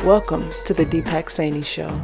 Welcome to the Deepak Saini Show.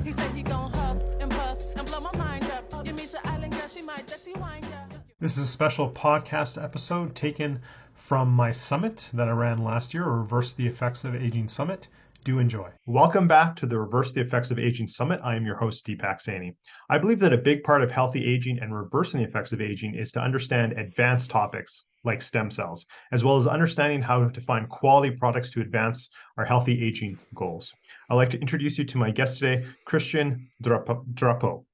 He said he gon' huff and puff and blow my mind up. You meet the island girl, she might dirty wine up. This is a special podcast episode taken from my summit that I ran last year, Reverse the Effects of Aging Summit. Do enjoy. Welcome back to the Reverse the Effects of Aging Summit. I am your host, Deepak Saini. I believe that a big part of healthy aging and reversing the effects of aging is to understand advanced topics like stem cells, as well as understanding how to find quality products to advance our healthy aging goals. I'd like to introduce you to my guest today, Christian Drapeau.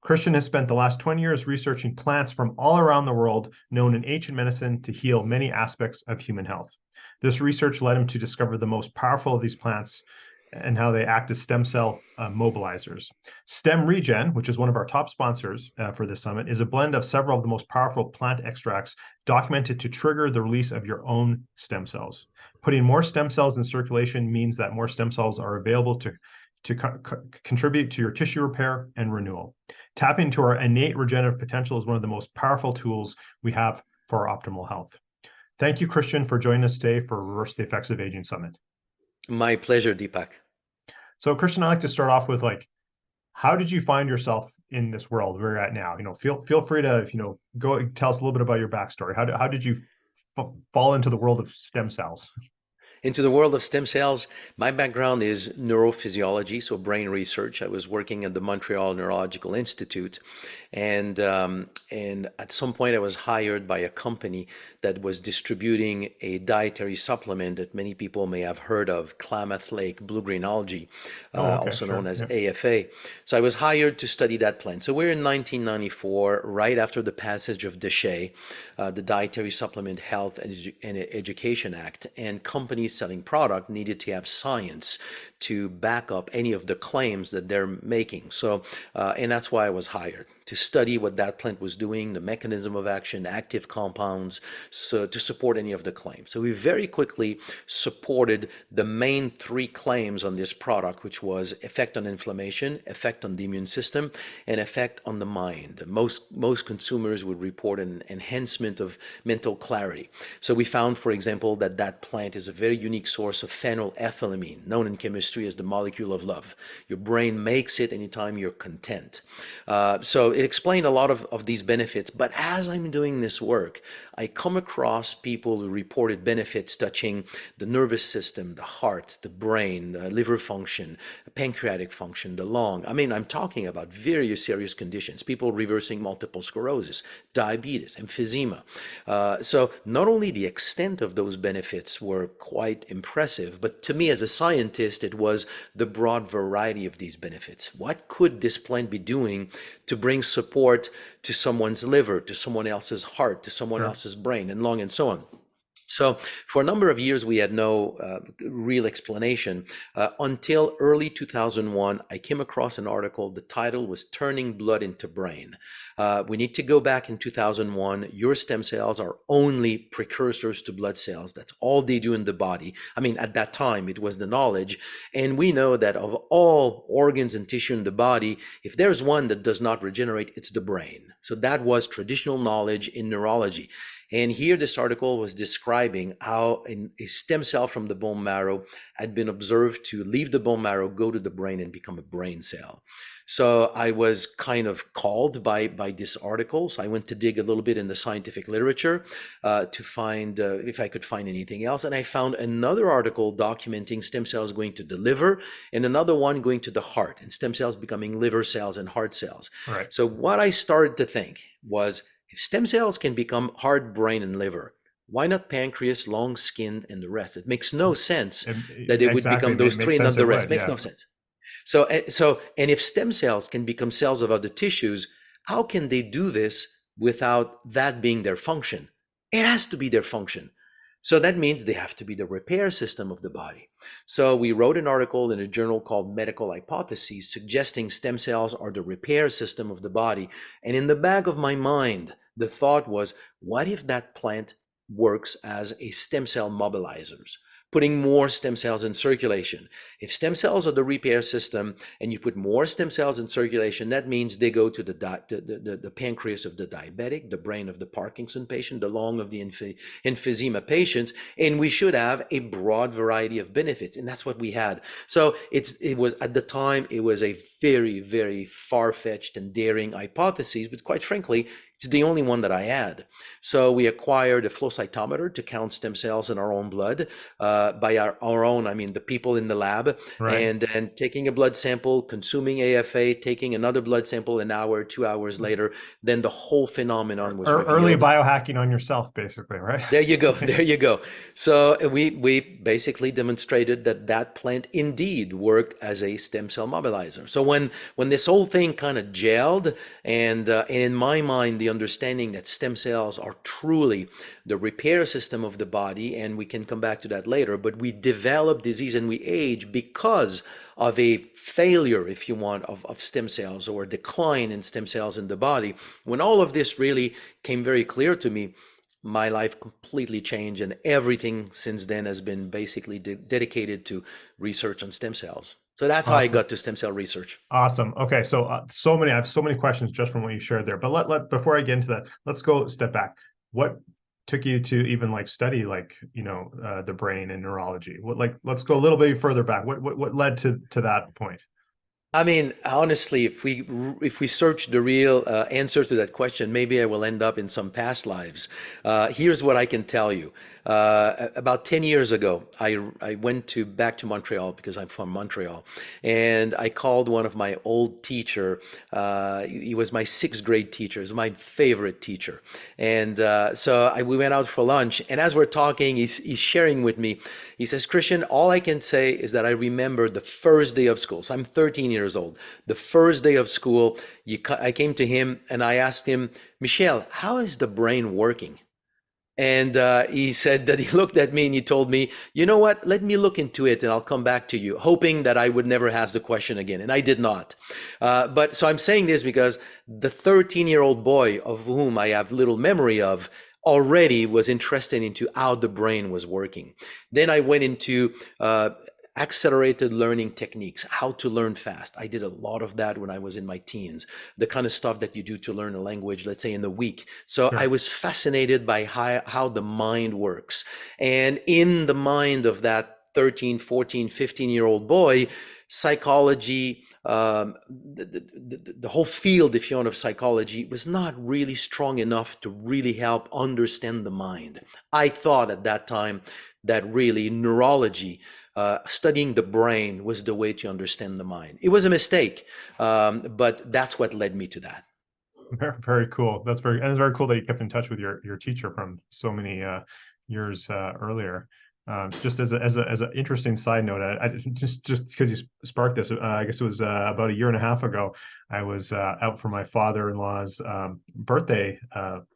Christian has spent the last 20 years researching plants from all around the world known in ancient medicine to heal many aspects of human health. This research led him to discover the most powerful of these plants and how they act as stem cell mobilizers. Stem Regen, which is one of our top sponsors for this summit, is a blend of several of the most powerful plant extracts documented to trigger the release of your own stem cells. Putting more stem cells in circulation means that more stem cells are available to contribute to your tissue repair and renewal. Tapping into our innate regenerative potential is one of the most powerful tools we have for our optimal health. Thank you, Christian, for joining us today for Reverse the Effects of Aging Summit. My pleasure, Deepak. So, Christian, I'd like to start off with, how did you find yourself in this world where you're at now? Feel free to, go tell us a little bit about your backstory. How did you fall into the world of stem cells? Into the world of stem cells, my background is neurophysiology, so brain research. I was working at the Montreal Neurological Institute, and at some point I was hired by a company that was distributing a dietary supplement that many people may have heard of, Klamath Lake blue-green algae, also known as AFA. So I was hired to study that plant. So we're in 1994, right after the passage of DSHEA, the Dietary Supplement Health and Education Act, and companies selling product needed to have science to back up any of the claims that they're making. So, and that's why I was hired, to study what that plant was doing, the mechanism of action, active compounds, so to support any of the claims. So we very quickly supported the main three claims on this product, which was effect on inflammation, effect on the immune system, and effect on the mind. Most consumers would report an enhancement of mental clarity. So we found, for example, that plant is a very unique source of phenylethylamine, known in chemistry as the molecule of love. Your brain makes it anytime you're content. So it explained a lot of these benefits, but as I'm doing this work, I come across people who reported benefits touching the nervous system, the heart, the brain, the liver function, pancreatic function, the lung. I mean, I'm talking about very serious conditions, people reversing multiple sclerosis, diabetes, emphysema. So not only the extent of those benefits were quite impressive, but to me as a scientist, it was the broad variety of these benefits. What could this plant be doing to bring support to someone's liver, to someone else's heart, to someone else's brain and lung and so on? So for a number of years, we had no real explanation until early 2001. I came across an article. The title was Turning Blood into Brain. We need to go back in 2001. Your stem cells are only precursors to blood cells. That's all they do in the body. I mean, at that time, it was the knowledge. And we know that of all organs and tissue in the body, if there's one that does not regenerate, it's the brain. So that was traditional knowledge in neurology. And here this article was describing how a stem cell from the bone marrow had been observed to leave the bone marrow, go to the brain and become a brain cell. So I was kind of called by this article. So I went to dig a little bit in the scientific literature to find if I could find anything else. And I found another article documenting stem cells going to the liver and another one going to the heart and stem cells becoming liver cells and heart cells. Right. So what I started to think was, if stem cells can become heart, brain, and liver, why not pancreas, lung, skin, and the rest? It makes no sense that it would become those three and not the rest. Makes no sense. So, and if stem cells can become cells of other tissues, how can they do this without that being their function? It has to be their function. So that means they have to be the repair system of the body. So we wrote an article in a journal called Medical Hypotheses suggesting stem cells are the repair system of the body. And in the back of my mind, the thought was, what if that plant works as a stem cell mobilizers? putting more stem cells in circulation. If stem cells are the repair system and you put more stem cells in circulation, that means they go to the pancreas of the diabetic, the brain of the Parkinson patient, the lung of the emphysema patients, and we should have a broad variety of benefits. And that's what we had. So it was at the time, it was a very, very far-fetched and daring hypothesis, but quite frankly, it's the only one that I had. So we acquired a flow cytometer to count stem cells in our own blood, by our own, I mean, the people in the lab, Right. and then taking a blood sample, consuming AFA, taking another blood sample an hour, 2 hours later, then the whole phenomenon was Early revealed. biohacking on yourself, basically, right? There you go. There you go. So we basically demonstrated that plant indeed worked as a stem cell mobilizer. So when this whole thing kind of gelled, and in my mind, the understanding that stem cells are truly the repair system of the body, and we can come back to that later, but we develop disease and we age because of a failure, if you want, of stem cells, or a decline in stem cells in the body. When all of this really came very clear to me, my life completely changed, and everything since then has been basically dedicated to research on stem cells. So that's how I Awesome. got to stem cell research. Awesome. Okay, so I have so many questions just from what you shared there. But let before I get into that, let's go a step back. What took you to even like study the brain and neurology? Let's go a little bit further back. What led to that point? I mean, honestly, if we search the real answer to that question, maybe I will end up in some past lives. Here's what I can tell you. About 10 years ago, I went back to Montreal because I'm from Montreal, and I called one of my old teacher. He was my sixth grade teacher. He was my favorite teacher, and we went out for lunch. And as we're talking, he's sharing with me. He says, "Christian, all I can say is that I remember the first day of school. So I'm 13 years old. The first day of school, I came to him and I asked him, Michel, how is the brain working?" And he said that he looked at me and he told me, "You know what? Let me look into it and I'll come back to you," hoping that I would never ask the question again. And I did not. But so I'm saying this because the 13-year-old boy, of whom I have little memory of, already was interested into how the brain was working. Then I went into accelerated learning techniques, how to learn fast. I did a lot of that when I was in my teens, the kind of stuff that you do to learn a language, let's say in a week. So Sure. I was fascinated by how the mind works. And in the mind of that 13, 14, 15-year-old boy, psychology, the whole field, if you want, of psychology was not really strong enough to really help understand the mind. I thought at that time that really neurology, studying the brain, was the way to understand the mind. It was a mistake, but that's what led me to that. Very, very cool. It's very cool that you kept in touch with your teacher from so many years earlier. Just as an interesting side note, I just because you sparked this, I guess it was about a year and a half ago. I was out for my father-in-law's birthday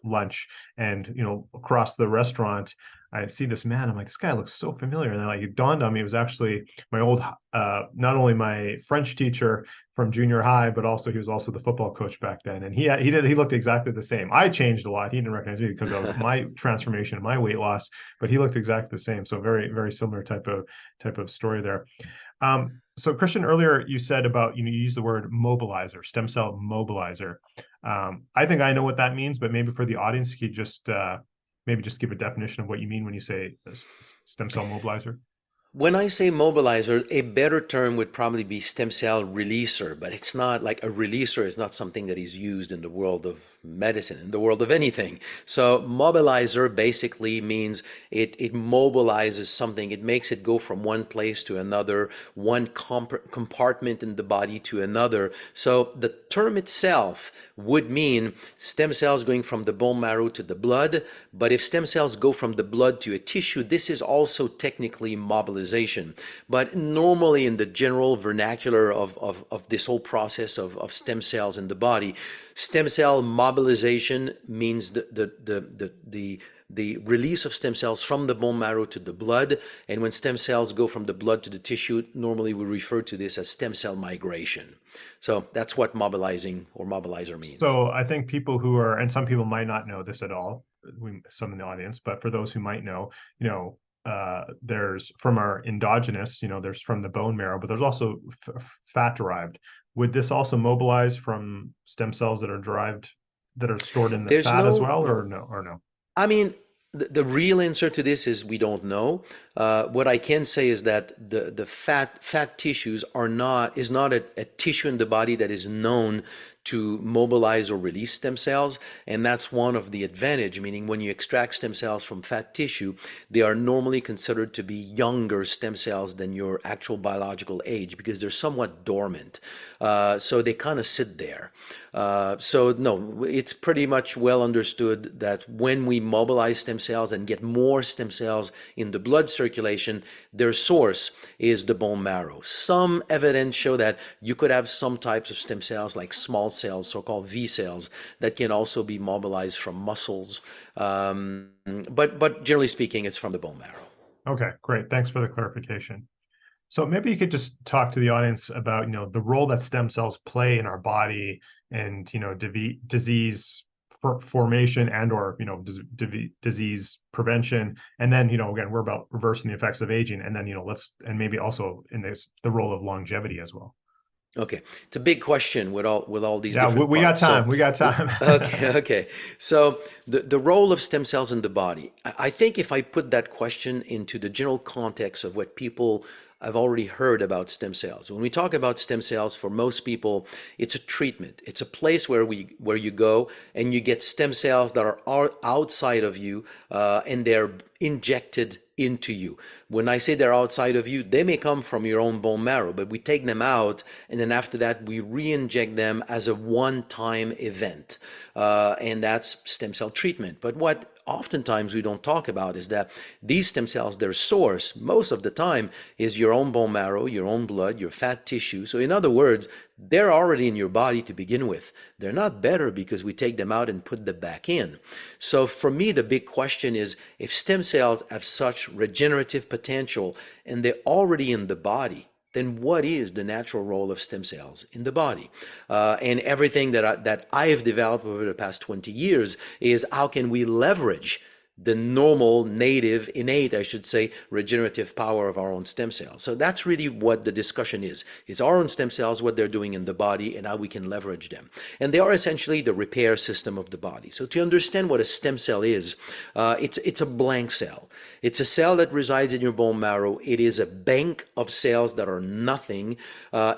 lunch, and across the restaurant, I see this man. I'm like, this guy looks so familiar, and then it dawned on me it was actually my old, not only my French teacher from junior high, but also he was also the football coach back then, and he looked exactly the same. I changed a lot. He didn't recognize me because of my transformation, my weight loss, but he looked exactly the same. So very, very similar type of story there. So Christian, earlier you said about, you used the word mobilizer, stem cell mobilizer. I think I know what that means, but maybe for the audience, could you just maybe just give a definition of what you mean when you say stem cell mobilizer? When I say mobilizer, a better term would probably be stem cell releaser, but it's not like a releaser is not something that is used in the world of medicine, in the world of anything. So mobilizer basically means it mobilizes something. It makes it go from one place to another, one compartment in the body to another. So the term itself would mean stem cells going from the bone marrow to the blood. But if stem cells go from the blood to a tissue, this is also technically mobilization. But normally in the general vernacular of this whole process of stem cells in the body, stem cell mobilization means the release of stem cells from the bone marrow to the blood. And when stem cells go from the blood to the tissue, normally we refer to this as stem cell migration. So that's what mobilizing or mobilizer means. So I think people who are, and some people might not know this at all, some in the audience, but for those who might know, there's from our endogenous, there's from the bone marrow, but there's also fat derived. Would this also mobilize from stem cells that are derived, that are stored in the There's fat as no, well, or no, or no? I mean, the real answer to this is we don't know. What I can say is that the fat tissues is not a tissue in the body that is known to mobilize or release stem cells, and that's one of the advantage. Meaning, when you extract stem cells from fat tissue, they are normally considered to be younger stem cells than your actual biological age because they're somewhat dormant. So they kind of sit there. So no, it's pretty much well understood that when we mobilize stem cells and get more stem cells in the blood circulation, their source is the bone marrow. Some evidence show that you could have some types of stem cells like small cells, so-called V cells, that can also be mobilized from muscles. But generally speaking, it's from the bone marrow. Okay, great. Thanks for the clarification. So maybe you could just talk to the audience about, the role that stem cells play in our body and, disease formation and or, disease prevention. And then, again, we're about reversing the effects of aging. And then, and maybe also in this, the role of longevity as well. Okay, it's a big question with all these Yeah, different we got parts. time. We got time. Okay. So the role of stem cells in the body. I think if I put that question into the general context of what people have already heard about stem cells. When we talk about stem cells, for most people, it's a treatment. It's a place where you go and you get stem cells that are outside of you, and they're injected into you. When I say they're outside of you, they may come from your own bone marrow, but we take them out, and then after that, we re-inject them as a one-time event. And that's stem cell treatment. But what oftentimes we don't talk about is that these stem cells, their source, most of the time, is your own bone marrow, your own blood, your fat tissue. So in other words, they're already in your body to begin with. They're not better because we take them out and put them back in. So for me, the big question is, if stem cells have such regenerative potential and they're already in the body, then what is the natural role of stem cells in the body? And everything that I have developed over the past 20 years is how can we leverage the normal, native, innate, I should say, regenerative power of our own stem cells. So that's really what the discussion is our own stem cells, what they're doing in the body, and how we can leverage them. And they are essentially the repair system of the body. So to understand what a stem cell is, it's a blank cell. It's a cell that resides in your bone marrow. It is a bank of cells that are nothing.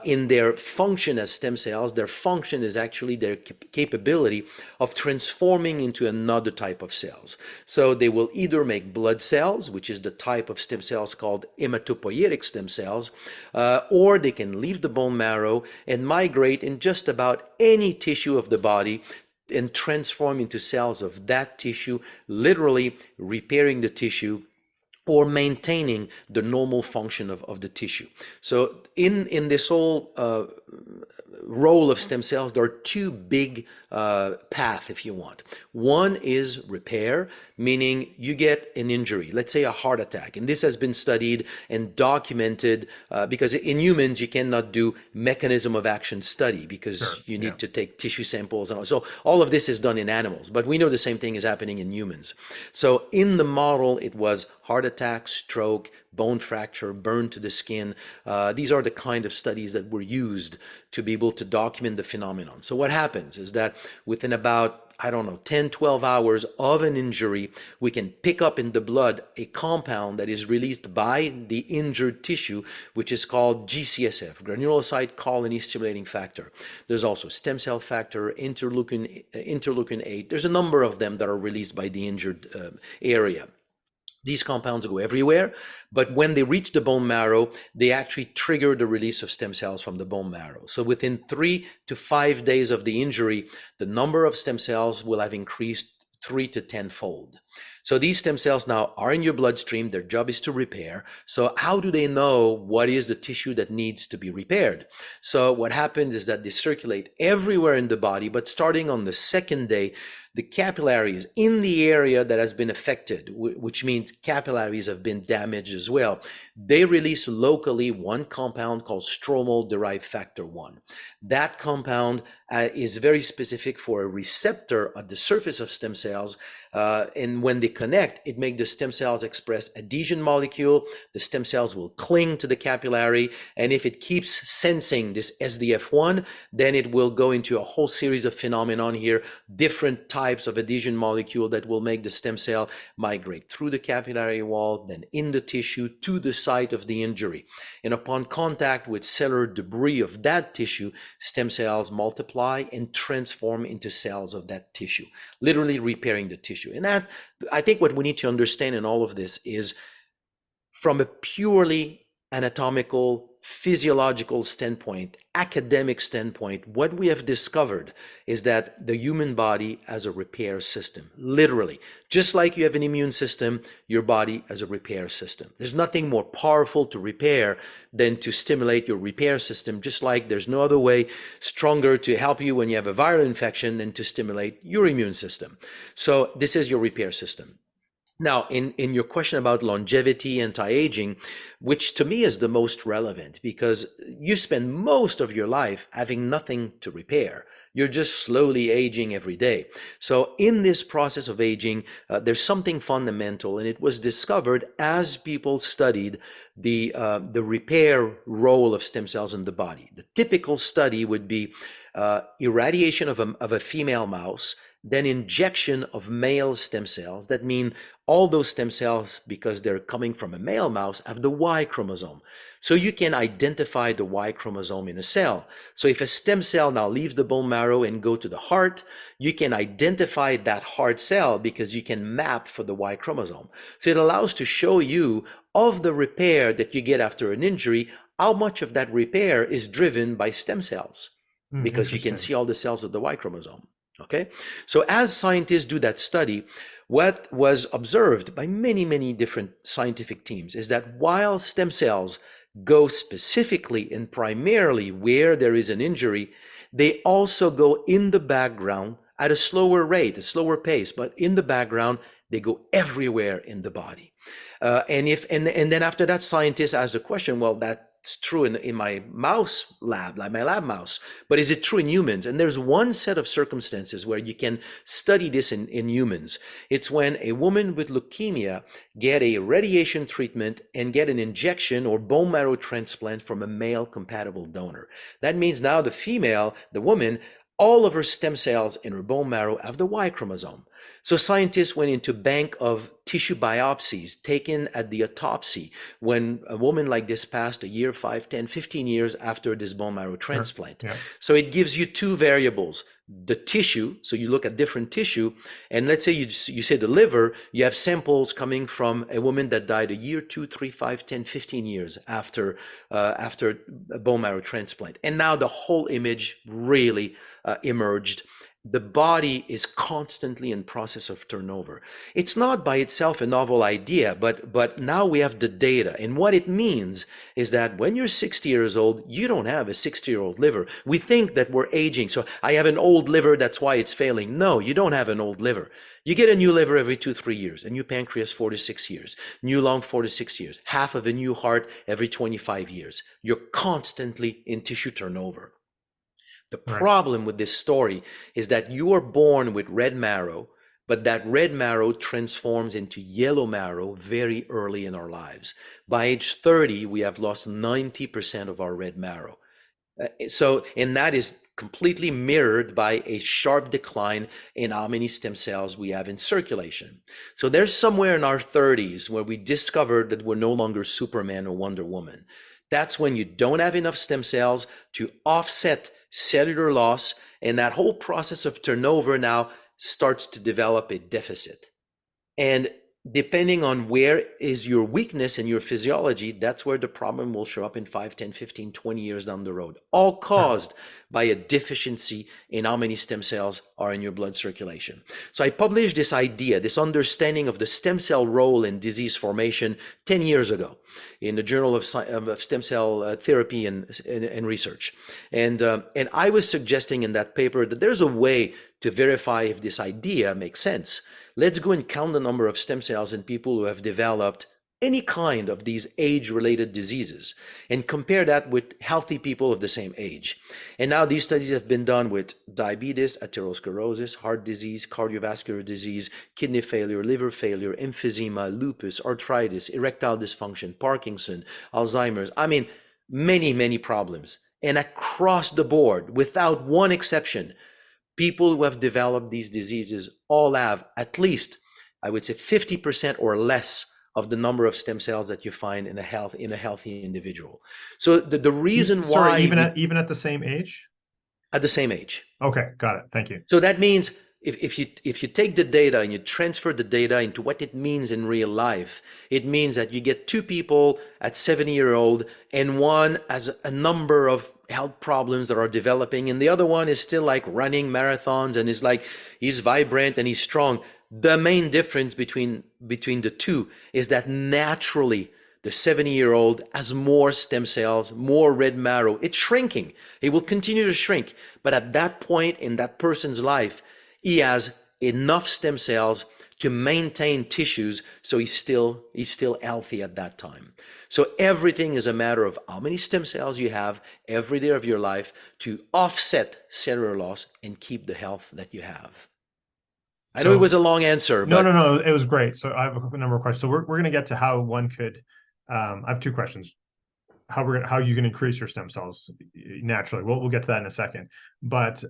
In their function as stem cells, their function is actually their capability of transforming into another type of cells. So they will either make blood cells, which is the type of stem cells called hematopoietic stem cells, or they can leave the bone marrow and migrate in just about any tissue of the body and transform into cells of that tissue, literally repairing the tissue or maintaining the normal function of the tissue. So in this whole role of stem cells, there are two big paths, if you want. One is repair, meaning you get an injury, let's say a heart attack. And this has been studied and documented because in humans, you cannot do mechanism of action study because you need to take tissue samples and all. So all of this is done in animals, but we know the same thing is happening in humans. So in the model, it was heart attack, stroke, bone fracture, burn to the skin. These are the kind of studies that were used to be able to document the phenomenon. So what happens is that within about 10, 12 hours of an injury, we can pick up in the blood a compound that is released by the injured tissue, which is called GCSF, granulocyte colony stimulating factor. There's also stem cell factor, interleukin 8. There's a number of them that are released by the injured area. These compounds go everywhere, but when they reach the bone marrow, they actually trigger the release of stem cells from the bone marrow. So within 3 to 5 days of the injury, the number of stem cells will have increased 3 to 10-fold. So these stem cells now are in your bloodstream. Their job is to repair. So how do they know what is the tissue that needs to be repaired? So what happens is that they circulate everywhere in the body, but starting on the second day, the capillaries in the area that has been affected, which means capillaries have been damaged as well, they release locally one compound called stromal-derived factor 1. That compound is very specific for a receptor at the surface of stem cells, and when they connect, it makes the stem cells express adhesion molecule. The stem cells will cling to the capillary. And if it keeps sensing this SDF1, then it will go into a whole series of phenomenon here, different types of adhesion molecule that will make the stem cell migrate through the capillary wall, then in the tissue to the site of the injury. And upon contact with cellular debris of that tissue, stem cells multiply and transform into cells of that tissue, literally repairing the tissue. And that, I think what we need to understand in all of this is, from a purely anatomical, physiological standpoint, academic standpoint, what we have discovered is that the human body has a repair system, literally. Just like you have an immune system, your body has a repair system. There's nothing more powerful to repair than to stimulate your repair system, just like there's no other way stronger to help you when you have a viral infection than to stimulate your immune system. So this is your repair system. Now, in your question about longevity, anti-aging, which to me is the most relevant, because you spend most of your life having nothing to repair. You're just slowly aging every day. So in this process of aging, there's something fundamental, and it was discovered as people studied the repair role of stem cells in the body. The typical study would be irradiation of a female mouse, then injection of male stem cells. That means all those stem cells, because they're coming from a male mouse, have the Y chromosome. So you can identify the Y chromosome in a cell. So if a stem cell now leaves the bone marrow and go to the heart, you can identify that heart cell because you can map for the Y chromosome. So it allows to show you of the repair that you get after an injury, how much of that repair is driven by stem cells, because you can see all the cells of the Y chromosome. Okay, so as scientists do that study, what was observed by many, many different scientific teams is that while stem cells go specifically and primarily where there is an injury, they also go in the background at a slower rate, a slower pace, but in the background, they go everywhere in the body. And then after that, scientists asked the question, well, that's true in my mouse lab, like my lab mouse, but is it true in humans? And there's one set of circumstances where you can study this in humans. It's when a woman with leukemia get a radiation treatment and get an injection or bone marrow transplant from a male compatible donor. That means now the woman, all of her stem cells in her bone marrow have the Y chromosome. So scientists went into bank of tissue biopsies taken at the autopsy when a woman like this passed a year, 5, 10, 15 years after this bone marrow transplant. Yeah. So it gives you two variables, the tissue. So you look at different tissue, and let's say you say the liver, you have samples coming from a woman that died a year, 2, 3, 5, 10, 15 years after a bone marrow transplant. And now the whole image really emerged. The body is constantly in process of turnover. It's not by itself a novel idea, but now we have the data. And what it means is that when you're 60 years old, you don't have a 60-year-old liver. We think that we're aging. So I have an old liver, that's why it's failing. No, you don't have an old liver. You get a new liver every 2-3 years, a new pancreas 4 to 6 years, new lung 4 to 6 years, half of a new heart every 25 years. You're constantly in tissue turnover. The problem with this story is that you are born with red marrow, but that red marrow transforms into yellow marrow very early in our lives. By age 30, we have lost 90% of our red marrow. And that is completely mirrored by a sharp decline in how many stem cells we have in circulation. So there's somewhere in our 30s where we discovered that we're no longer Superman or Wonder Woman. That's when you don't have enough stem cells to offset cellular loss, and that whole process of turnover now starts to develop a deficit. And depending on where is your weakness in your physiology, that's where the problem will show up in 5, 10, 15, 20 years down the road, all caused by a deficiency in how many stem cells are in your blood circulation. So I published this idea, this understanding of the stem cell role in disease formation 10 years ago in the Journal of Stem Cell Therapy and Research. And I was suggesting in that paper that there's a way to verify if this idea makes sense. Let's go and count the number of stem cells in people who have developed any kind of these age-related diseases and compare that with healthy people of the same age. And now these studies have been done with diabetes, atherosclerosis, heart disease, cardiovascular disease, kidney failure, liver failure, emphysema, lupus, arthritis, erectile dysfunction, Parkinson, Alzheimer's. I mean, many, many problems. And across the board, without one exception, people who have developed these diseases all have at least, I would say, 50% or less of the number of stem cells that you find in a healthy individual. So the reason why even at the same age? At the same age. Okay, got it. Thank you. So that means if you take the data and you transfer the data into what it means in real life, it means that you get two people at 70-year-old and one has a number of health problems that are developing and the other one is still like running marathons and is like, he's vibrant and he's strong. The main difference between the two is that naturally the 70-year-old has more stem cells, more red marrow. It's shrinking. It will continue to shrink. But at that point in that person's life, he has enough stem cells to maintain tissues, so he's still healthy at that time. So everything is a matter of how many stem cells you have every day of your life to offset cellular loss and keep the health that you have. I know it was a long answer. No, it was great. So I have a number of questions. So we're going to get to how one could. I have two questions. How you can increase your stem cells naturally. We'll get to that in a second. But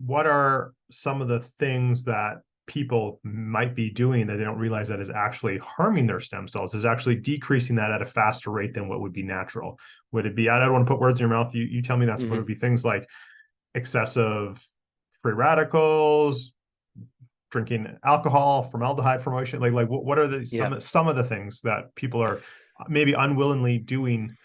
what are some of the things that people might be doing that they don't realize that is actually harming their stem cells, is actually decreasing that at a faster rate than what would be natural? Would it be, I don't want to put words in your mouth, you tell me that's what would be things like excessive free radicals, drinking alcohol, formaldehyde formation, like what are some of the things that people are maybe unwillingly doing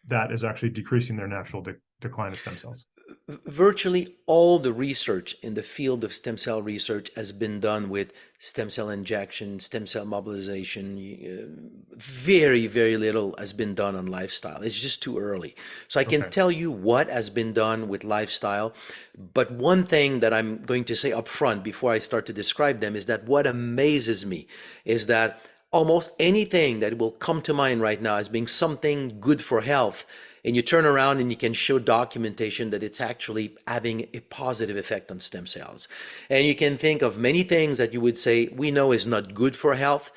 that is actually decreasing their natural decline of stem cells? Virtually all the research in the field of stem cell research has been done with stem cell injection, stem cell mobilization. Very, very little has been done on lifestyle. It's just too early. So I can tell you what has been done with lifestyle. But one thing that I'm going to say up front before I start to describe them is that what amazes me is that almost anything that will come to mind right now as being something good for health, and you turn around and you can show documentation that it's actually having a positive effect on stem cells. And you can think of many things that you would say we know is not good for health,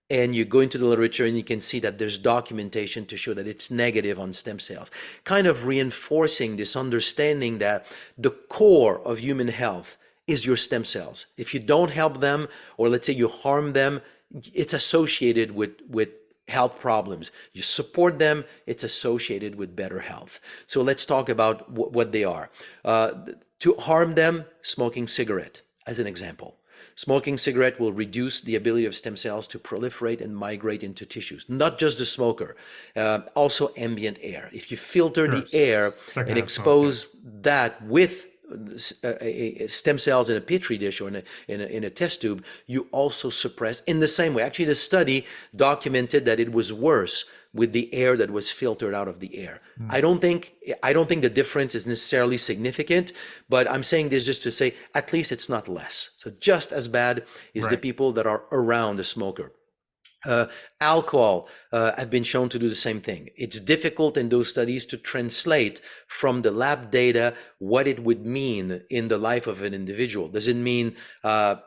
and you go into the literature and you can see that there's documentation to show that it's negative on stem cells, kind of reinforcing this understanding that the core of human health is your stem cells. If you don't help them, or let's say you harm them, it's associated with health problems. You support them, it's associated with better health. So let's talk about what they are. To harm them, smoking cigarette, as an example. Smoking cigarette will reduce the ability of stem cells to proliferate and migrate into tissues. Not just the smoker, also ambient air. If you filter the air and expose that with stem cells in a petri dish or in a test tube, you also suppress in the same way. Actually, the study documented that it was worse with the air that was filtered out of the air. I don't think the difference is necessarily significant, but I'm saying this just to say at least it's not less. So just as bad is the people that are around the smoker. Alcohol have been shown to do the same thing. It's difficult in those studies to translate from the lab data what it would mean in the life of an individual. Does it mean, a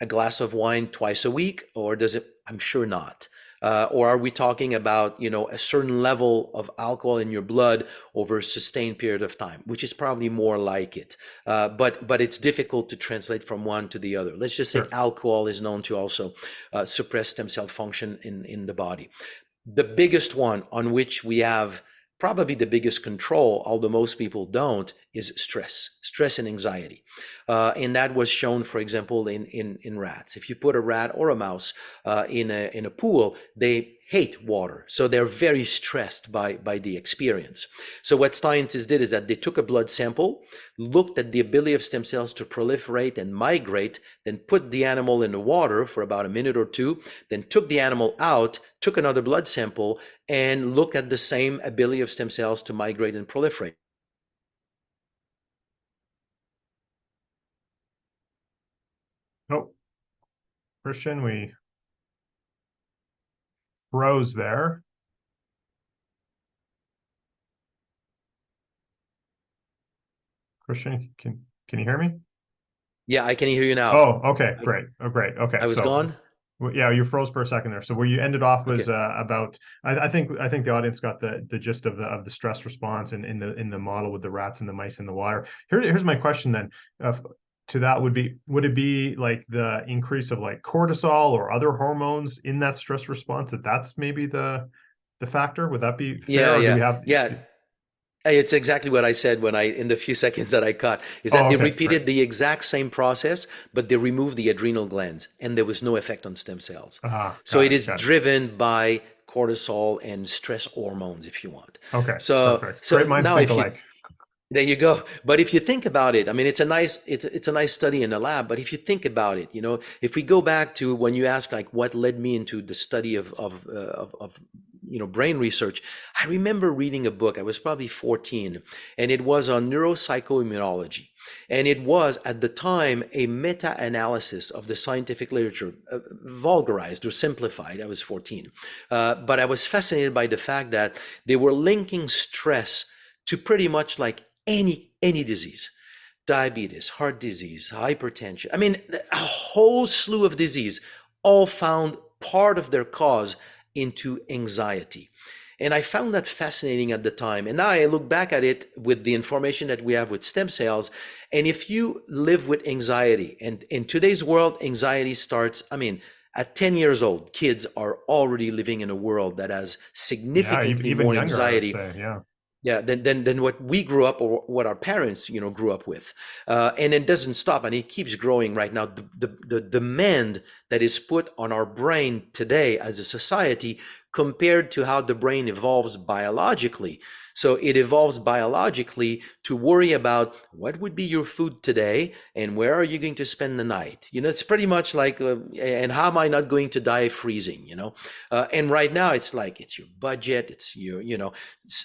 glass of wine twice a week, or does it? I'm sure not. Or are we talking about, a certain level of alcohol in your blood over a sustained period of time, which is probably more like it. But it's difficult to translate from one to the other. Let's just say alcohol is known to also suppress stem cell function in the body. The biggest one on which we have probably the biggest control, although most people don't, is stress and anxiety. And that was shown, for example, in rats. If you put a rat or a mouse in a pool, they hate water. So they're very stressed by the experience. So what scientists did is that they took a blood sample, looked at the ability of stem cells to proliferate and migrate, then put the animal in the water for about a minute or two, then took the animal out, took another blood sample, and looked at the same ability of stem cells to migrate and proliferate. Oh, Christian, froze there. Christian, can you hear me? Yeah, I can hear you now. Oh, okay, great. Oh, great. Okay, I was so gone. well, yeah, you froze for a second there. So where you ended off was Okay. about. I think the audience got the gist of the stress response and in the model with the rats and the mice in the water. Here's my question then. To that would it be like the increase of like cortisol or other hormones in that stress response that's maybe the factor? Would that be fair, Yeah, or do we yeah, have? yeah. It's exactly what I said when in the few seconds that I cut, is that Oh, they okay, great. repeated the exact same process, but they removed the adrenal glands and there was no effect on stem cells. So it is Got it. driven by cortisol and stress hormones, if you want. Okay, So, perfect. Great so minds now think if you, alike. there you go. But if you think about it, I mean, it's a nice study in the lab. But if you think about it, if we go back to when you ask like what led me into the study of brain research, I remember reading a book. I was probably 14, and it was on neuropsychoimmunology, and it was at the time a meta-analysis of the scientific literature, vulgarized or simplified. I was 14, but I was fascinated by the fact that they were linking stress to pretty much like any disease, diabetes, heart disease, hypertension. I mean, a whole slew of disease, all found part of their cause into anxiety. And I found that fascinating at the time. And now I look back at it with the information that we have with stem cells. And if you live with anxiety, and in today's world, anxiety starts, I mean, at 10 years old, kids are already living in a world that has Yeah, significantly even more younger, I would anxiety, say. Yeah. yeah, than what we grew up or what our parents grew up with, and it doesn't stop and it keeps growing. Right now the demand that is put on our brain today as a society compared to how the brain evolves biologically. So it evolves biologically to worry about what would be your food today and where are you going to spend the night. It's pretty much like and how am I not going to die freezing. And right now it's like it's your budget, it's your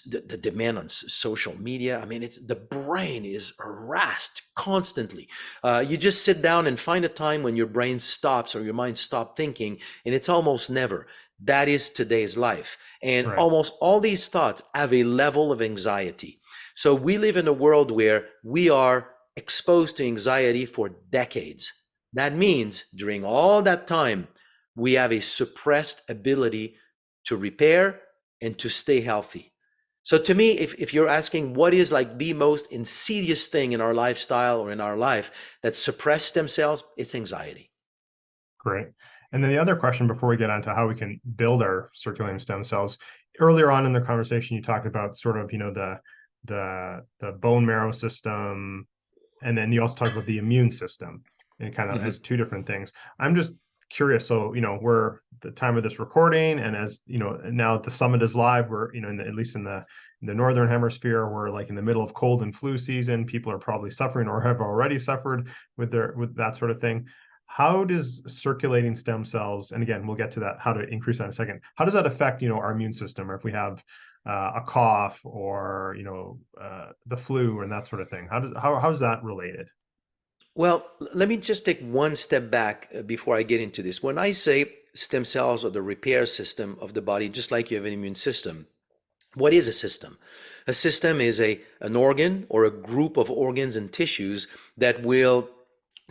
the demand on social media. I mean, it's the brain is harassed constantly. You just sit down and find a time when your brain stops or your mind stops thinking, and it's almost never. That is today's life. And Right. almost all these thoughts have a level of anxiety. So we live in a world where we are exposed to anxiety for decades. That means during all that time, we have a suppressed ability to repair and to stay healthy. So to me, if you're asking what is like the most insidious thing in our lifestyle or in our life that suppress stem cells, it's anxiety. Great. And then the other question before we get on to how we can build our circulating stem cells, earlier on in the conversation, you talked about sort of, the bone marrow system, and then you also talked about the immune system and kind of Mhm. as two different things. I'm just curious. So, we're the time of this recording, and as now the summit is live, we're, at least in the northern hemisphere, we're like in the middle of cold and flu season. People are probably suffering or have already suffered with that sort of thing. How does circulating stem cells, and again, we'll get to that, how to increase that in a second. How does that affect, our immune system, or if we have a cough or, the flu and that sort of thing? How's that related? Well, let me just take one step back before I get into this. When I say stem cells are the repair system of the body, just like you have an immune system, what is a system? A system is an organ or a group of organs and tissues that will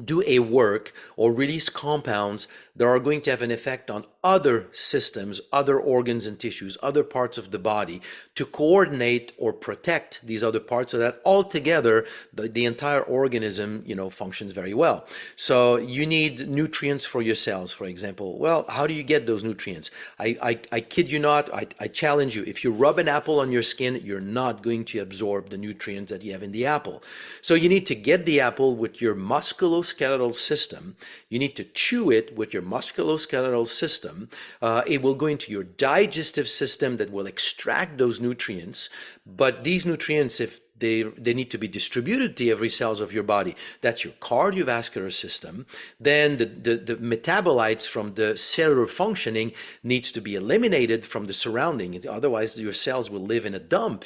do a work or release compounds that are going to have an effect on other systems, other organs and tissues, other parts of the body to coordinate or protect these other parts so that altogether the entire organism, functions very well. So you need nutrients for your cells, for example. Well, how do you get those nutrients? I kid you not, I challenge you. If you rub an apple on your skin, you're not going to absorb the nutrients that you have in the apple. So you need to get the apple with your musculoskeletal system. You need to chew it with your musculoskeletal system. It will go into your digestive system that will extract those nutrients. But these nutrients, if they need to be distributed to every cells of your body. That's your cardiovascular system. Then the metabolites from the cellular functioning needs to be eliminated from the surrounding. Otherwise, your cells will live in a dump,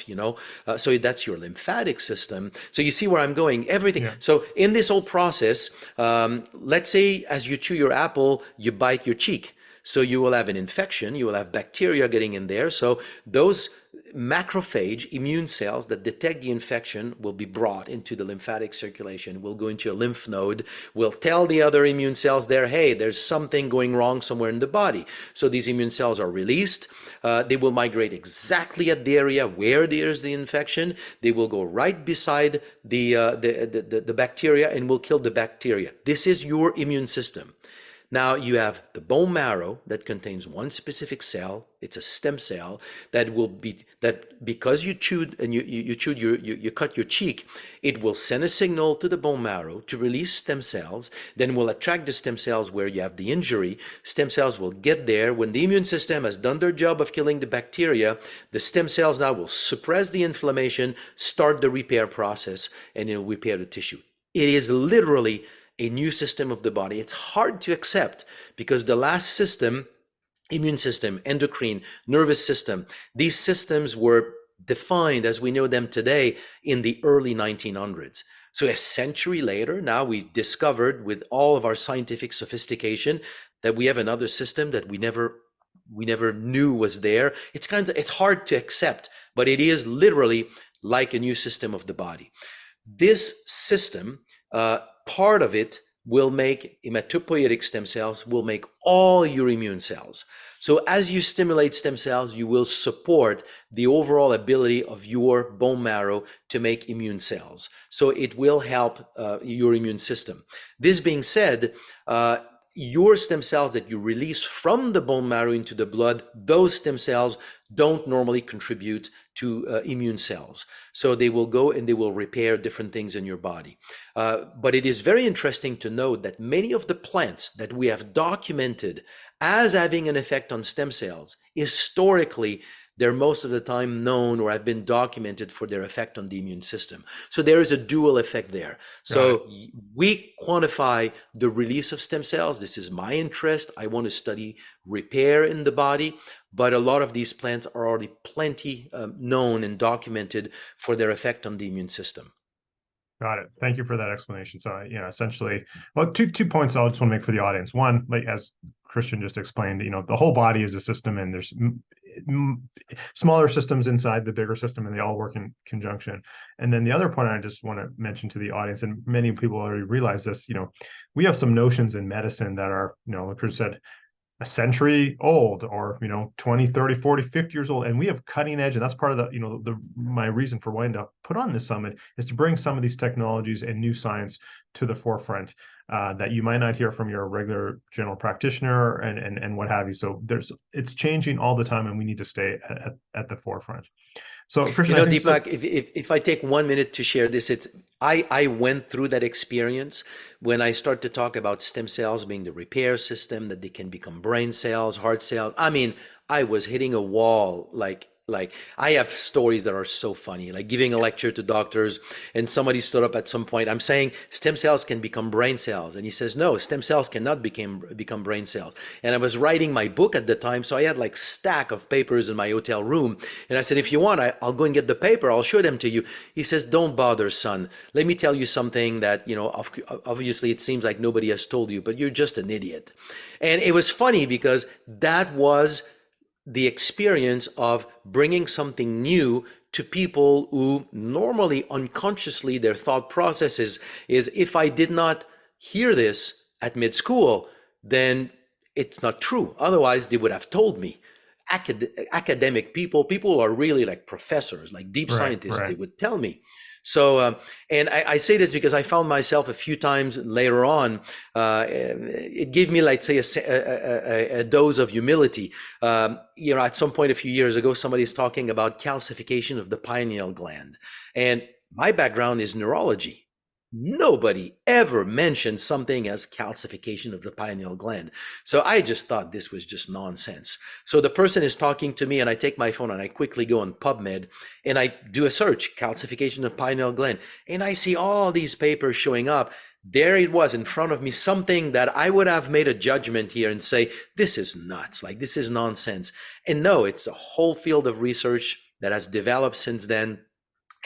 so that's your lymphatic system. So you see where I'm going, everything. Yeah. So in this whole process, let's say as you chew your apple, you bite your cheek. So you will have an infection, you will have bacteria getting in there. So those macrophage immune cells that detect the infection will be brought into the lymphatic circulation, will go into a lymph node, will tell the other immune cells there, hey, there's something going wrong somewhere in the body. So these immune cells are released. They will migrate exactly at the area where there's the infection. They will go right beside the bacteria and will kill the bacteria. This is your immune system. Now you have the bone marrow that contains one specific cell. It's a stem cell that will be, that because you chewed and you cut your cheek, it will send a signal to the bone marrow to release stem cells, then will attract the stem cells where you have the injury. Stem cells will get there. When the immune system has done their job of killing the bacteria, the stem cells now will suppress the inflammation, start the repair process, and it will repair the tissue. It is literally a new system of the body. It's hard to accept because the last system, immune system, endocrine, nervous system, these systems were defined as we know them today in the early 1900s. So a century later, now we discovered with all of our scientific sophistication that we have another system that we never knew was there. It's hard to accept, but it is literally like a new system of the body. This system, part of it will make hematopoietic stem cells, will make all your immune cells. So as you stimulate stem cells, you will support the overall ability of your bone marrow to make immune cells. So it will help your immune system. This being said, your stem cells that you release from the bone marrow into the blood, those stem cells don't normally contribute to immune cells. So they will go and they will repair different things in your body. But it is very interesting to note that many of the plants that we have documented as having an effect on stem cells, historically, they're most of the time known or have been documented for their effect on the immune system. So there is a dual effect there. So we quantify the release of stem cells. This is my interest. I want to study repair in the body, but a lot of these plants are already plenty known and documented for their effect on the immune system. Got it. Thank you for that explanation. So, essentially, well, two points I just want to make for the audience. One, like as Christian just explained, the whole body is a system, and there's smaller systems inside the bigger system, and they all work in conjunction. And then the other point I just want to mention to the audience, and many people already realize this, we have some notions in medicine that are, like Chris said, a century old, or 20, 30, 40, 50 years old, and we have cutting edge. And that's part of the my reason for wanting to put on this summit is to bring some of these technologies and new science to the forefront that you might not hear from your regular general practitioner and what have you. So it's changing all the time, and we need to stay at the forefront. So, Christian, Deepak, if I take 1 minute to share this, I went through that experience when I start to talk about stem cells being the repair system, that they can become brain cells, heart cells. I mean, I was hitting a wall like I have stories that are so funny, like giving a lecture to doctors, and somebody stood up at some point. I'm saying stem cells can become brain cells. And he says, no, stem cells cannot become brain cells. And I was writing my book at the time, so I had like stack of papers in my hotel room. And I said, if you want, I'll go and get the paper. I'll show them to you. He says, don't bother, son. Let me tell you something that, obviously it seems like nobody has told you, but you're just an idiot. And it was funny because that was the experience of bringing something new to people who normally unconsciously their thought process is if I did not hear this at mid-school, then it's not true. Otherwise, they would have told me. Academic people who are really like professors, like deep scientists, they would tell me. So, and I say this because I found myself a few times later on, it gave me, like, say, a dose of humility. At some point a few years ago, somebody's talking about calcification of the pineal gland. And my background is neurology. Nobody ever mentioned something as calcification of the pineal gland. So I just thought this was just nonsense. So the person is talking to me, and I take my phone and I quickly go on PubMed and I do a search, calcification of pineal gland. And I see all these papers showing up. There it was in front of me, something that I would have made a judgment here and say, this is nuts, like this is nonsense. And no, it's a whole field of research that has developed since then.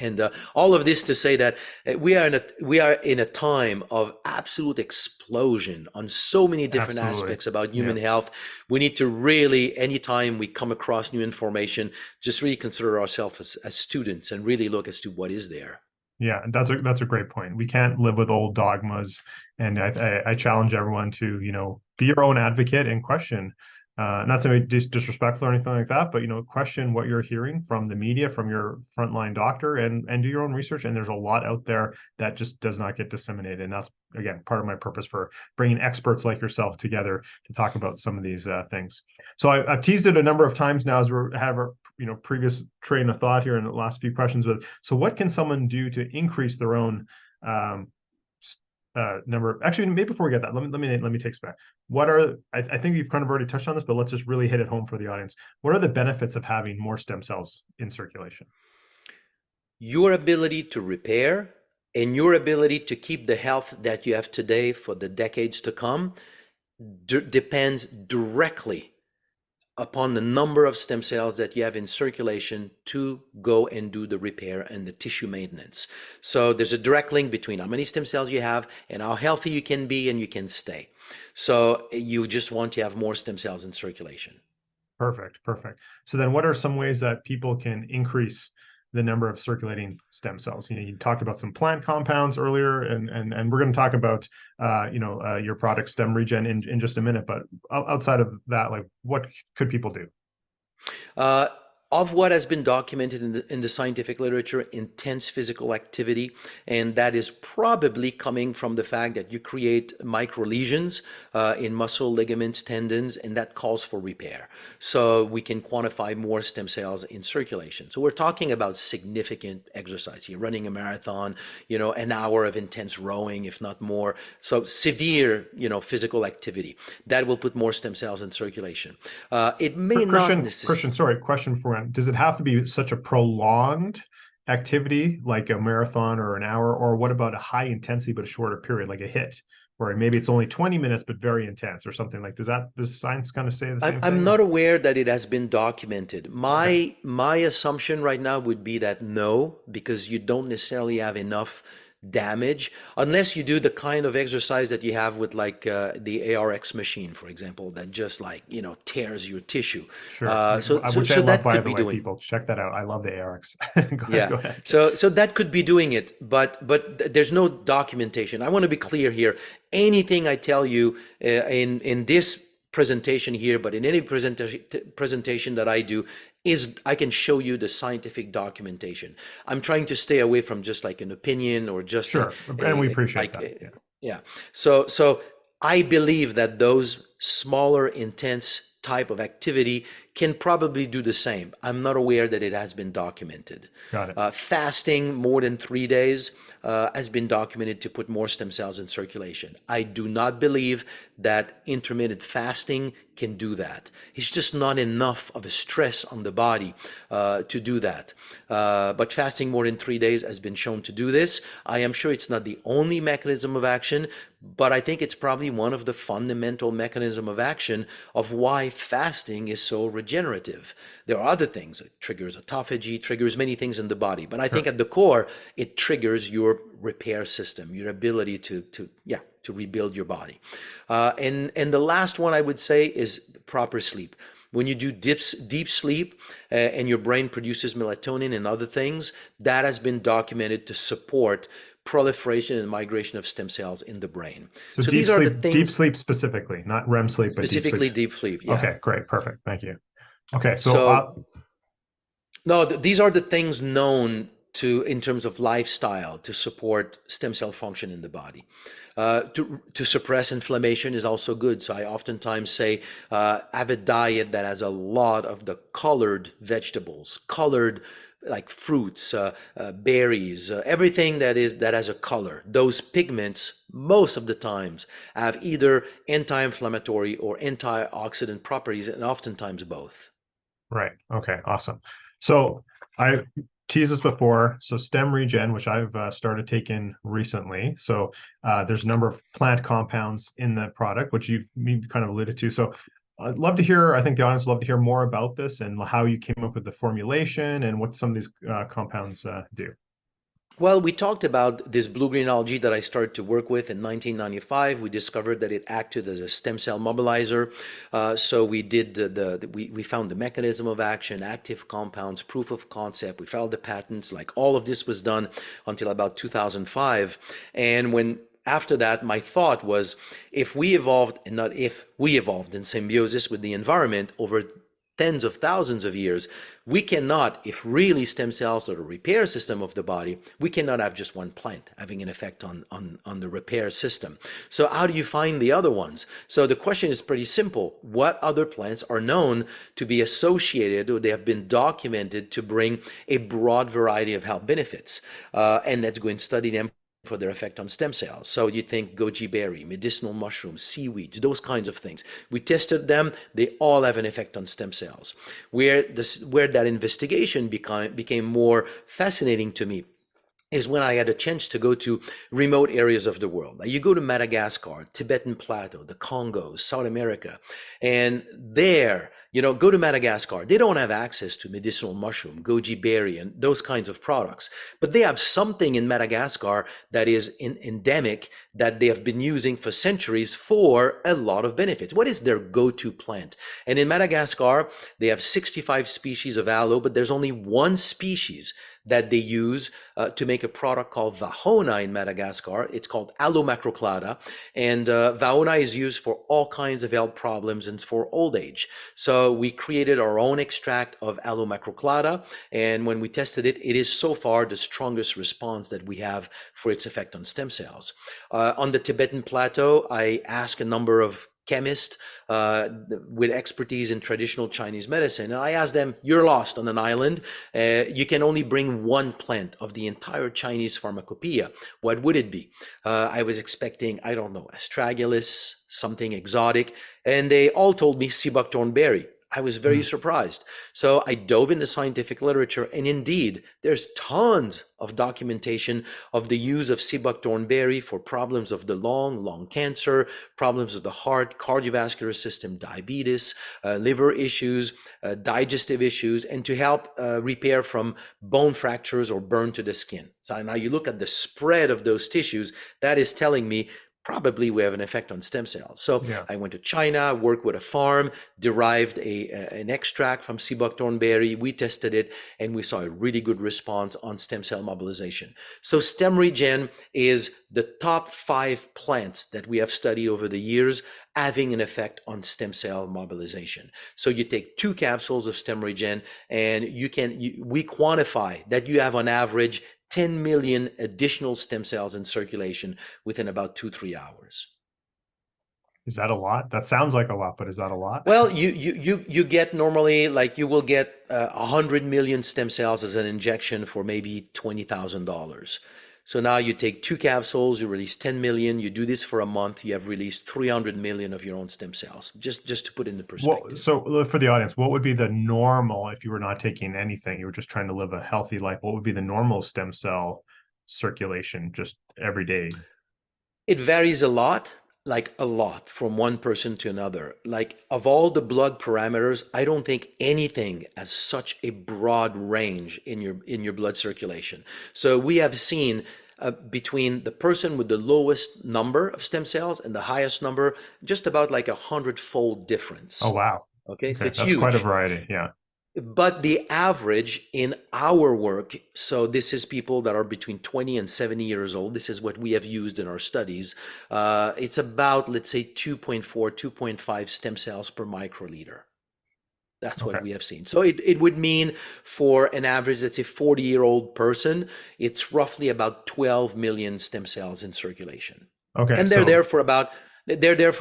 And all of this to say that we are in a time of absolute explosion on so many different Absolutely. aspects about Yeah. human health. We need to really, anytime we come across new information, just really consider ourselves as students and really look as to what is there. Yeah, and that's a great point. We can't live with old dogmas, and I challenge everyone to, be your own advocate and question, not to be disrespectful or anything like that, but question what you're hearing from the media, from your frontline doctor, and do your own research. And there's a lot out there that just does not get disseminated, and that's again part of my purpose for bringing experts like yourself together to talk about some of these things. So I've teased it a number of times now as we have our previous train of thought here in the last few questions. With so what can someone do to increase their own number? Actually, maybe before we get that, let me take us back. What are I think you've kind of already touched on this, but let's just really hit it home for the audience. What are the benefits of having more stem cells in circulation? Your ability to repair and your ability to keep the health that you have today for the decades to come depends directly upon the number of stem cells that you have in circulation to go and do the repair and the tissue maintenance. So there's a direct link between how many stem cells you have and how healthy you can be and you can stay. So you just want to have more stem cells in circulation. Perfect. So then what are some ways that people can increase the number of circulating stem cells? You talked about some plant compounds earlier, and we're going to talk about your product Stem Regen in just a minute. But outside of that, like what could people do? Of what has been documented in the scientific literature, intense physical activity, and that is probably coming from the fact that you create micro lesions in muscle, ligaments, tendons, and that calls for repair. So we can quantify more stem cells in circulation. So we're talking about significant exercise. You're running a marathon, an hour of intense rowing, if not more. So severe, physical activity that will put more stem cells in circulation. It may not necessarily. Question for him. Does it have to be such a prolonged activity like a marathon or an hour, or what about a high intensity but a shorter period, like a HIIT, where maybe it's only 20 minutes but very intense or something? Like, does science kind of say the same thing? I'm not aware that it has been documented. My assumption right now would be that no, because you don't necessarily have enough damage unless you do the kind of exercise that you have with like the ARX machine, for example, that just tears your tissue. Sure. So that could be doing. People check that out. I love the ARX. Go ahead. So that could be doing it, but there's no documentation. I want to be clear here. Anything I tell you in this presentation here, but in any presentation that I do, is I can show you the scientific documentation. I'm trying to stay away from just like an opinion or just sure, and we appreciate that. Yeah. So I believe that those smaller, intense type of activity can probably do the same. I'm not aware that it has been documented. Got it. Fasting more than 3 days has been documented to put more stem cells in circulation. I do not believe that intermittent fasting can do that. It's just not enough of a stress on the body to do that. But fasting more than 3 days has been shown to do this. I am sure it's not the only mechanism of action, but I think it's probably one of the fundamental mechanism of action of why fasting is so regenerative. There are other things. It triggers autophagy, triggers many things in the body. But I think at the core, it triggers your repair system, your ability to rebuild your body. And the last one I would say is proper sleep. When you do deep sleep and your brain produces melatonin and other things, that has been documented to support proliferation and migration of stem cells in the brain. So these are the things, deep sleep specifically, not REM sleep, but specifically deep sleep. Yeah. Okay, great, perfect, thank you. Okay, these are the things known to in terms of lifestyle to support stem cell function in the body. To suppress inflammation is also good. So I oftentimes say have a diet that has a lot of the colored vegetables, colored like fruits, berries, everything that has a color. Those pigments most of the times have either anti-inflammatory or antioxidant properties, and oftentimes both. Right. Okay. Awesome. So I teased this before. So Stem Regen, which I've started taking recently. So there's a number of plant compounds in the product, which you kind of alluded to. So I'd love to hear, I think the audience would love to hear more about this and how you came up with the formulation and what some of these compounds do. Well, we talked about this blue-green algae that I started to work with in 1995. We discovered that it acted as a stem cell mobilizer. So we did we found the mechanism of action, active compounds, proof of concept. We filed the patents. Like all of this was done until about 2005. And when after that, my thought was, if we evolved, and not if we evolved in symbiosis with the environment over tens of thousands of years, we cannot, if really stem cells are the repair system of the body, we cannot have just one plant having an effect on the repair system. So how do you find the other ones? So the question is pretty simple. What other plants are known to be associated, or they have been documented to bring a broad variety of health benefits? And let's go and study them for their effect on stem cells. So you think goji berry, medicinal mushrooms, seaweeds, those kinds of things. We tested them, they all have an effect on stem cells. Where that investigation became more fascinating to me is when I had a chance to go to remote areas of the world. Now, you go to Madagascar, Tibetan Plateau, the Congo, South America, and there, go to Madagascar. They don't have access to medicinal mushroom, goji berry, and those kinds of products. But they have something in Madagascar that is endemic that they have been using for centuries for a lot of benefits. What is their go-to plant? And in Madagascar, they have 65 species of aloe, but there's only one species that they use to make a product called Vahona in Madagascar. It's called Aloe macroclada, and Vahona is used for all kinds of health problems and for old age. So we created our own extract of Aloe macroclada, and when we tested it, it is so far the strongest response that we have for its effect on stem cells. On the Tibetan Plateau, I asked a number of chemists with expertise in traditional Chinese medicine. And I asked them, you're lost on an island. You can only bring one plant of the entire Chinese pharmacopoeia. What would it be? I was expecting, I don't know, astragalus, something exotic. And they all told me sea buckthorn berry. I was very surprised. So I dove into scientific literature, and indeed, there's tons of documentation of the use of sea buckthorn berry for problems of the lung cancer, problems of the heart, cardiovascular system, diabetes, liver issues, digestive issues, and to help repair from bone fractures or burn to the skin. So now you look at the spread of those tissues, that is telling me probably we have an effect on stem cells. So I went to China, worked with a farm, derived an extract from sea buckthorn berry. We tested it, and we saw a really good response on stem cell mobilization. So StemRegen is the top 5 plants that we have studied over the years having an effect on stem cell mobilization. So you take 2 capsules of StemRegen, and we quantify that you have on average 10 million additional stem cells in circulation within about 2-3 hours. Is that a lot? That sounds like a lot, but is that a lot? Well, you get normally, like, you will get 100 million stem cells as an injection for maybe $20,000. So now you take 2 capsules, you release 10 million, you do this for a month, you have released 300 million of your own stem cells, just to put into perspective. So for the audience, what would be the normal, if you were not taking anything, you were just trying to live a healthy life, what would be the normal stem cell circulation just every day? It varies a lot, like a lot, from one person to another. Like, of all the blood parameters, I don't think anything has such a broad range in your blood circulation. So we have seen between the person with the lowest number of stem cells and the highest number, just about like 100-fold difference. Oh, wow. Okay, so it's That's huge. quite a variety, yeah. But the average in our work, so this is people that are between 20 and 70 years old. This is what we have used in our studies. It's about, let's say, 2.4, 2.5 stem cells per microliter. That's what we have seen. So it would mean for an average, let's say, 40-year-old person, it's roughly about 12 million stem cells in circulation. Okay. And they're there for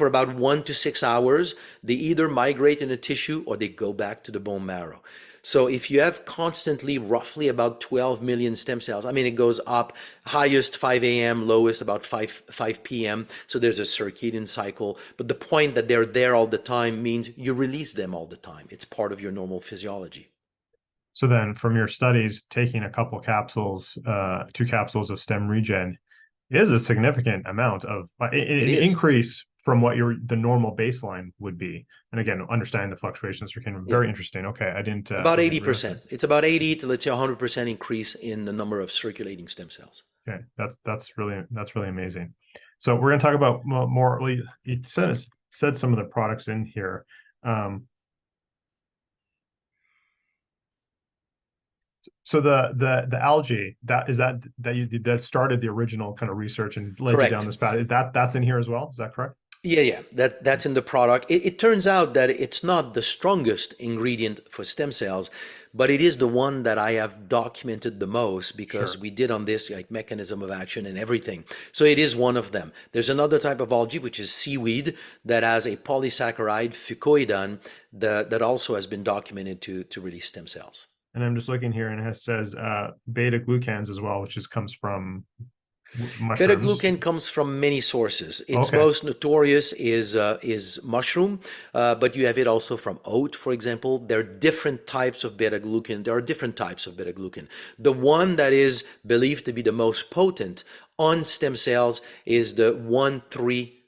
about 1 to 6 hours. They either migrate in a tissue or they go back to the bone marrow. So if you have constantly roughly about 12 million stem cells, I mean, it goes up, highest 5 a.m., lowest about 5 p.m. So there's a circadian cycle. But the point that they're there all the time means you release them all the time. It's part of your normal physiology. So then from your studies, taking a couple capsules, 2 capsules of StemRegen is a significant amount of increase from what the normal baseline would be. And again, understanding the fluctuations are Yeah. very interesting. Okay, I didn't About I didn't realize 80%. It's about 80 to, let's say, 100% increase in the number of circulating stem cells. that. Okay, that's really amazing. So we're going to talk about more. Well, you said some of the products in here. So the algae that started the original kind of research and led you down Correct. this path. That's in here as well. Is that correct? Yeah, that's in the product. It turns out that it's not the strongest ingredient for stem cells, but it is the one that I have documented the most because Sure. we did on this like mechanism of action and everything. So it is one of them. There's another type of algae, which is seaweed, that has a polysaccharide fucoidan that also has been documented to release stem cells. And I'm just looking here, and it says beta glucans as well, which comes from Beta mushrooms. glucan comes from many sources. Its Okay. most notorious is mushroom, but you have it also from oat, for example. There are different types of beta glucan. There are different types of beta glucan. The one that is believed to be the most potent on stem cells is the 1,3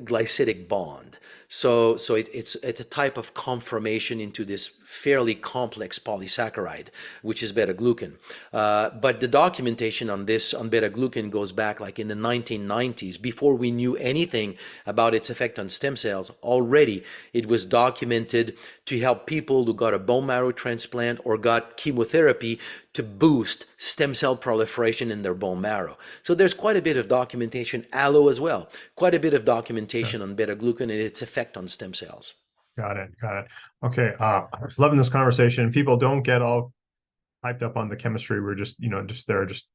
glycidic bond. So it's a type of conformation into this fairly complex polysaccharide, which is beta glucan. But the documentation on beta glucan goes back like in the 1990s, before we knew anything about its effect on stem cells. Already it was documented to help people who got a bone marrow transplant or got chemotherapy to boost stem cell proliferation in their bone marrow. So there's quite a bit of documentation, aloe as well, quite a bit of documentation on beta glucan and its effect on stem cells. Got it. Okay. I'm loving this conversation. People don't get all hyped up on the chemistry. We're just there, just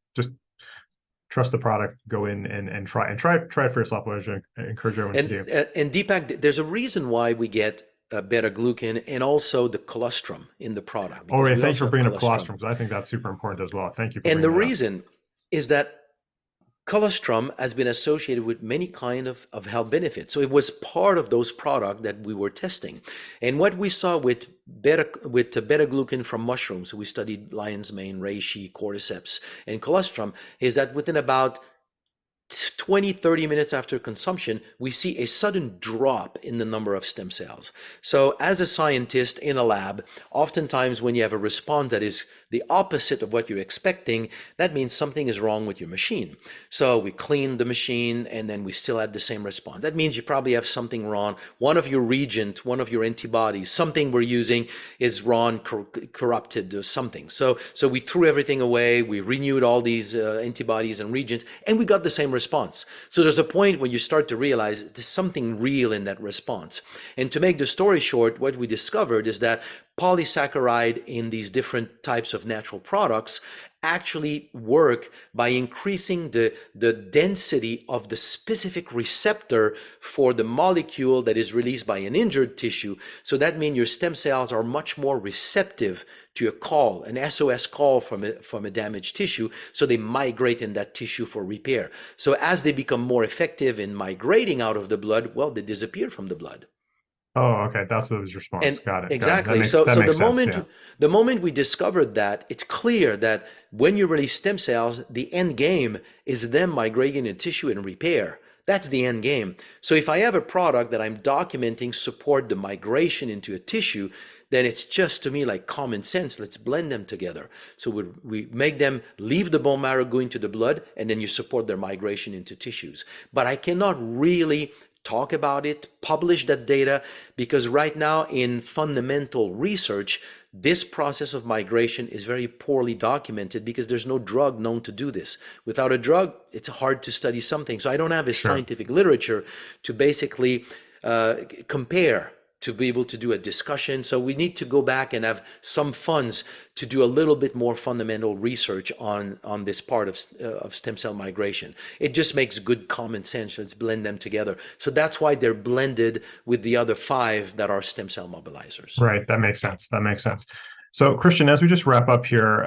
trust the product, go in and try it for yourself. What I encourage everyone to do. And Deepak, there's a reason why we get beta glucan and also the colostrum in the product. Oh, yeah. We Thanks also for have bringing up colostrum. colostrums. I think that's super important as well. Thank you for And the bringing that up. reason is that colostrum has been associated with many kind of health benefits. So it was part of those products that we were testing. And what we saw with beta glucan from mushrooms, so we studied lion's mane, reishi, cordyceps, and colostrum, is that within about 20-30 minutes after consumption, we see a sudden drop in the number of stem cells. So as a scientist in a lab, oftentimes when you have a response that is the opposite of what you're expecting, that means something is wrong with your machine. So we cleaned the machine and then we still had the same response. That means you probably have something wrong. One of your reagent, one of your antibodies, something we're using is wrong, corrupted or something. So we threw everything away. We renewed all these antibodies and reagents and we got the same response. So there's a point when you start to realize there's something real in that response. And to make the story short, what we discovered is that polysaccharide in these different types of natural products actually work by increasing the density of the specific receptor for the molecule that is released by an injured tissue. So that means your stem cells are much more receptive to a call, an SOS call from a damaged tissue, so they migrate in that tissue for repair. So as they become more effective in migrating out of the blood, well, they disappear from the blood. Oh, okay. That's the response. And Got it. exactly. That So makes the sense. Yeah. moment we discovered that, it's clear that when you release stem cells, the end game is them migrating in tissue and repair. That's the end game. So if I have a product that I'm documenting support the migration into a tissue, then it's just to me like common sense. Let's blend them together. So we make them leave the bone marrow, go into the blood, and then you support their migration into tissues. But I cannot really talk about it, publish that data, because right now in fundamental research, this process of migration is very poorly documented because there's no drug known to do this. Without a drug, it's hard to study something. So I don't have a scientific literature to basically compare, to be able to do a discussion. So we need to go back and have some funds to do a little bit more fundamental research on this part of stem cell migration. It just makes good common sense. Let's blend them together. So that's why they're blended with the other 5 that are stem cell mobilizers. Right. That makes sense. So Christian, as we just wrap up here,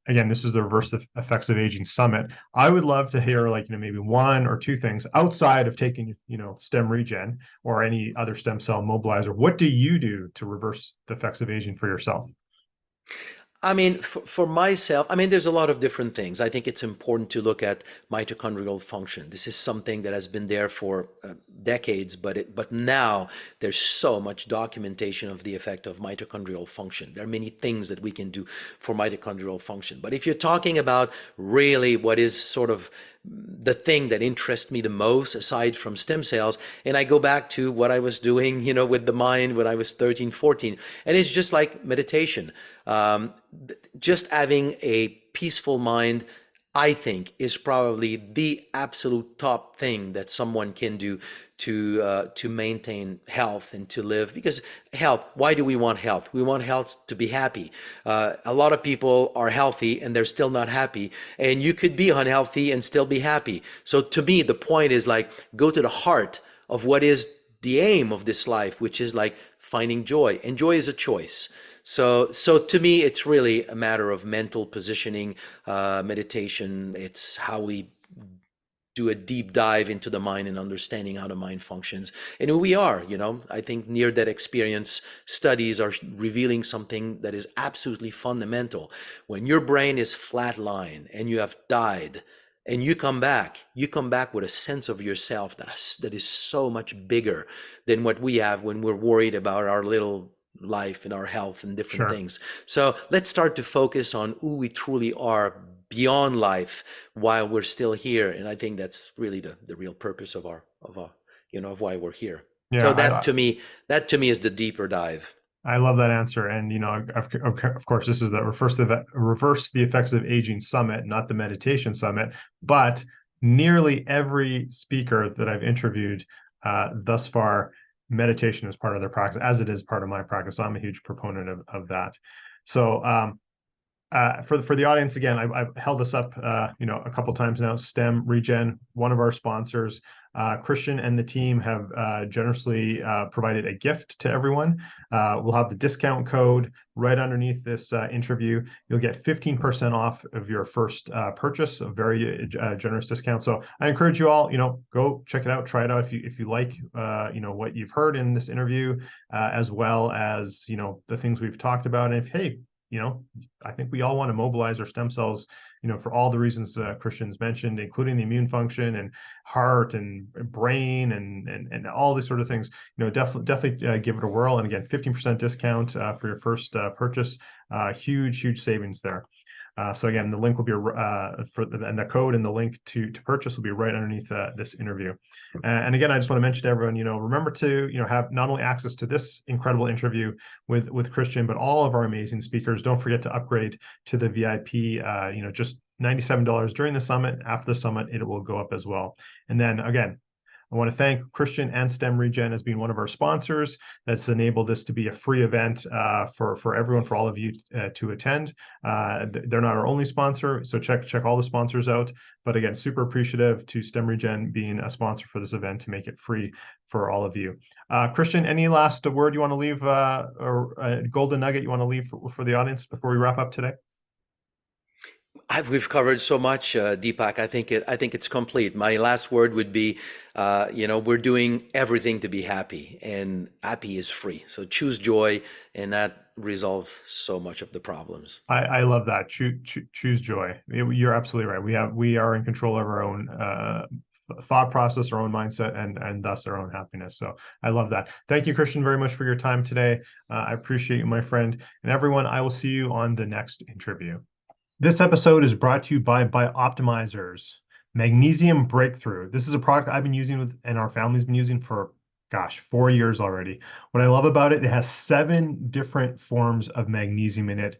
again, this is the Reverse the Effects of Aging Summit. I would love to hear maybe 1 or 2 things outside of taking, stem regen or any other stem cell mobilizer. What do you do to reverse the effects of aging for yourself? I mean, for myself, I mean, there's a lot of different things. I think it's important to look at mitochondrial function. This is something that has been there for decades, but now there's so much documentation of the effect of mitochondrial function. There are many things that we can do for mitochondrial function. But if you're talking about really what is sort of the thing that interests me the most aside from stem cells, and I go back to what I was doing, with the mind when I was 13, 14, and it's just like meditation. Just having a peaceful mind, I think, is probably the absolute top thing that someone can do to maintain health and to live. Because health, why do we want health? We want health to be happy. A lot of people are healthy and they're still not happy, and you could be unhealthy and still be happy. So to me, the point is like, go to the heart of what is the aim of this life, which is like finding joy, and joy is a choice. So to me, it's really a matter of mental positioning, meditation. It's how we do a deep dive into the mind and understanding how the mind functions and who we are. I think near-death experience studies are revealing something that is absolutely fundamental. When your brain is flatline and you have died and you come back with a sense of yourself that is so much bigger than what we have when we're worried about our little life and our health and different things. So let's start to focus on who we truly are beyond life while we're still here. And I think that's really the real purpose of why we're here. Yeah, so that to me is the deeper dive. I love that answer. And, of course, this is the Reverse the Effects of Aging Summit, not the meditation summit, but nearly every speaker that I've interviewed thus far, meditation is part of their practice, as it is part of my practice. So I'm a huge proponent of that. So for the audience, again, I've held this up, a couple times now. STEM Regen, one of our sponsors. Christian and the team have generously provided a gift to everyone. We'll have the discount code right underneath this interview. You'll get 15% off of your first purchase, a very generous discount. So I encourage you all, go check it out, try it out if you like, what you've heard in this interview, as well as, the things we've talked about. And if, hey, I think we all want to mobilize our stem cells, for all the reasons Christian's mentioned, including the immune function and heart and brain and all these sort of things. Definitely give it a whirl. And again, 15% discount for your first purchase. Huge savings there. So again, the link will be and the code and the link to purchase will be right underneath this interview. And again, I just want to mention to everyone, remember to have not only access to this incredible interview with Christian, but all of our amazing speakers. Don't forget to upgrade to the VIP. Just $97 during the summit. After the summit, it will go up as well. And then again, I want to thank Christian and STEM Regen as being one of our sponsors that's enabled this to be a free event for everyone, for all of you to attend. They're not our only sponsor, so check all the sponsors out. But again, super appreciative to STEM Regen being a sponsor for this event to make it free for all of you. Christian, any last word you want to leave, or a golden nugget you want to leave for the audience before we wrap up today? We've covered so much, Deepak. I think it's complete. My last word would be, we're doing everything to be happy, and happy is free. So choose joy, and that resolves so much of the problems. I love that. Choose joy. You're absolutely right. We are in control of our own thought process, our own mindset, and thus our own happiness. So I love that. Thank you, Christian, very much for your time today. I appreciate you, my friend. And everyone, I will see you on the next interview. This episode is brought to you by Optimizers Magnesium Breakthrough. This is a product I've been using and our family's been using for, 4 years already. What I love about it, it has 7 different forms of magnesium in it,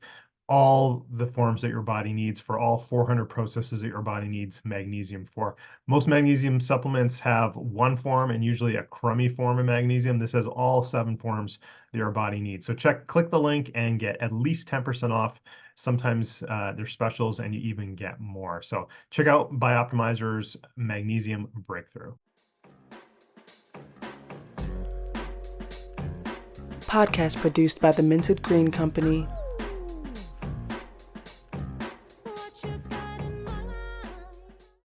all the forms that your body needs for all 400 processes that your body needs magnesium for. Most magnesium supplements have one form and usually a crummy form of magnesium. This has all 7 forms that your body needs. So click the link and get at least 10% off. Sometimes there's specials and you even get more. So check out Optimizers Magnesium Breakthrough. Podcast produced by the Minted Green Company